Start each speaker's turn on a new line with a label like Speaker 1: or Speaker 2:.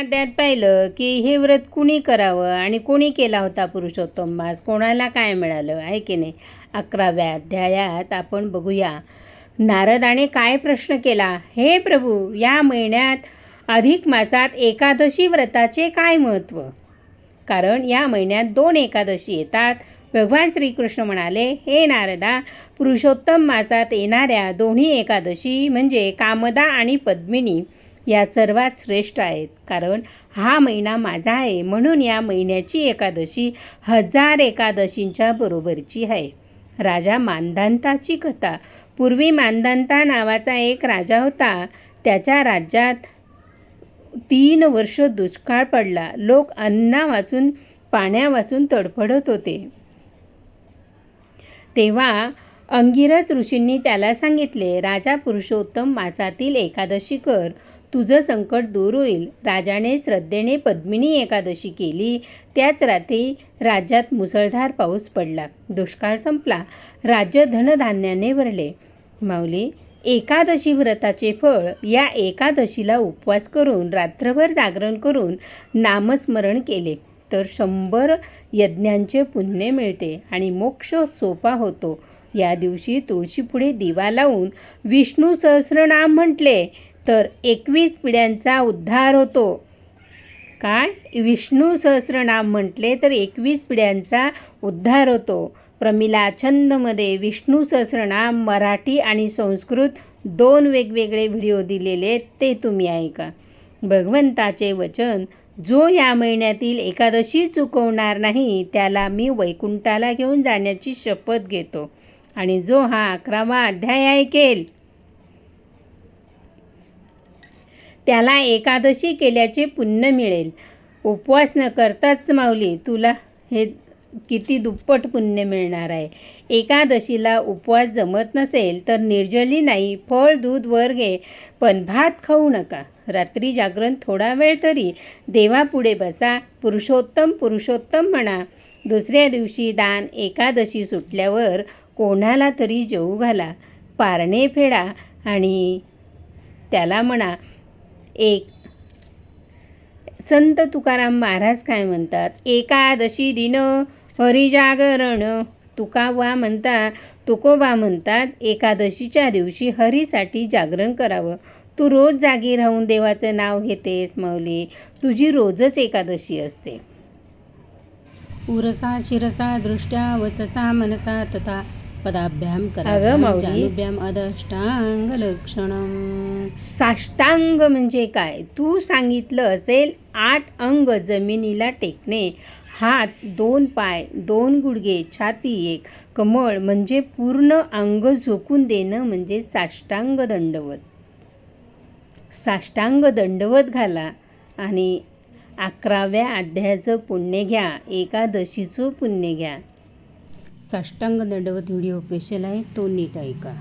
Speaker 1: त्यात पाहिलं की हे व्रत कुणी करावं आणि कोणी केला होता पुरुषोत्तम मास, कोणाला काय मिळालं आहे की नाही. 11व्या अध्यायात आपण बघूया नारदाने काय प्रश्न केला. हे प्रभू, या महिन्यात अधिक मासात एकादशी व्रताचे काय महत्त्व? कारण या महिन्यात 2 एकादशी येतात. भगवान श्रीकृष्ण म्हणाले, हे नारदा, पुरुषोत्तम मासात येणाऱ्या दोन्ही एकादशी म्हणजे कामदा आणि पद्मिनी या सर्वात श्रेष्ठ आहेत. कारण हा महिना माझा आहे, म्हणून या महिन्याची एकादशी 1000 एकादशींच्या बरोबरची आहे. राजा मांधाताची कथा. पूर्वी मांधाता नावाचा एक राजा होता. त्याच्या राज्यात 3 वर्ष दुष्काळ पडला. लोक अन्ना वाचून पाण्या वाचून तडफडत होते. तेव्हा अंगिरस ऋषींनी त्याला सांगितले, राजा, पुरुषोत्तम मासातील एकादशी कर, तुझं संकट दूर होईल. राजाने श्रद्धेने पद्मिनी एकादशी केली. त्याच रात्री राज्यात मुसळधार पाऊस पडला. दुष्काळ संपला. राज्य धनधान्याने भरले. माऊली, एकादशी व्रताचे फळ, या एकादशीला उपवास करून रात्रभर जागरण करून नामस्मरण केले तर 100 यज्ञांचे पुण्य मिळते आणि मोक्ष सोपा होतो. या दिवशी तुळशीपुढे दिवा लावून विष्णू सहस्रनाम म्हटले तर 21 पिढ्यांचा उद्धार होतो. काय? विष्णू सहस्रनाम म्हटले तर 21 पिढ्यांचा उद्धार होतो. प्रमिला छंदमध्ये विष्णू सहस्रनाम मराठी आणि संस्कृत 2 वेगवेगळे व्हिडिओ दिलेले, ते तुम्ही ऐका. भगवंताचे वचन, जो या महिन्यातील एकादशी चुकवणार नाही त्याला मी वैकुंठाला घेऊन जाण्याची शपथ घेतो. आणि जो हा 11वा अध्याय ऐकेल त्याला एकादशी केल्याचे पुण्य मिळेल. उपवास न करताच माऊली तुला हे किती दुप्पट पुण्य मिळणार आहे. एकादशीला उपवास जमत नसेल तर निर्जली नाही, फळ दूध वर घे, पण भात खाऊ नका. रात्री जागरण थोडा वेळ तरी देवापुढे बसा, पुरुषोत्तम पुरुषोत्तम म्हणा. दुसऱ्या दिवशी दान, एकादशी सुटल्यावर कोणाला तरी जेवू घाला, पारणे फेडा आणि त्याला म्हणा. संत तुकाराम महाराज काय म्हणतात, एकादशी दिन हरिजागरण. तुकोबा म्हणतात, एकादशीच्या दिवशी हरीसाठी जागरण करावं. तू रोज जागी राहून देवाचं नाव घेतेस माऊली, तुझी रोजच एकादशी असते. उरसा शिरसा दृष्ट्या वचसा मनसा तथा पदाभ्याम कराभ्याम अदष्टांग लक्षणम. साष्टांग म्हणजे काय? तू सांगितलं असेल 8 अंग जमिनीला टेकणे, हात, 2 पाय, 2 गुडघे, छाती 1, कमळ म्हणजे पूर्ण अंग झोकून देणं म्हणजे साष्टांग दंडवत. साष्टांग दंडवत घाला आणि 11व्या अध्यायाचं पुण्य घ्या, एकादशीचं पुण्य घ्या. साष्टांग दंडवत व्हिडिओ स्पेशल आहे, तो नीट ऐका.